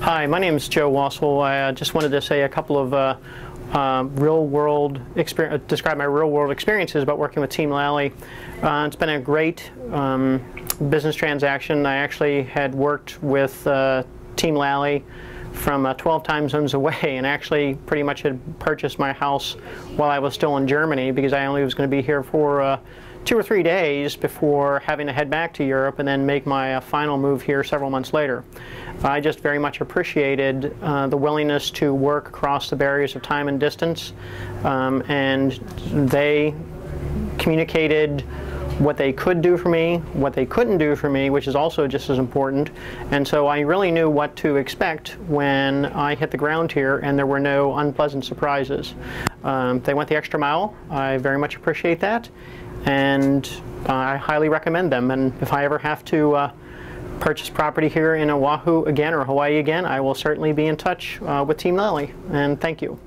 Hi, my name is Joe Wassel. I just wanted to say a couple of describe my real-world experiences about working with Team Lally. It's been a great business transaction. I actually had worked with Team Lally from 12 time zones away, and actually pretty much had purchased my house while I was still in Germany, because I only was going to be here for 2 or 3 days before having to head back to Europe and then make my final move here several months later. I just very much appreciated the willingness to work across the barriers of time and distance, and they communicated what they could do for me, what they couldn't do for me, which is also just as important. And so I really knew what to expect when I hit the ground here, and there were no unpleasant surprises. They went the extra mile. I very much appreciate that, and I highly recommend them. And if I ever have to purchase property here in Oahu again or Hawaii again, I will certainly be in touch with Team Lally. And thank you.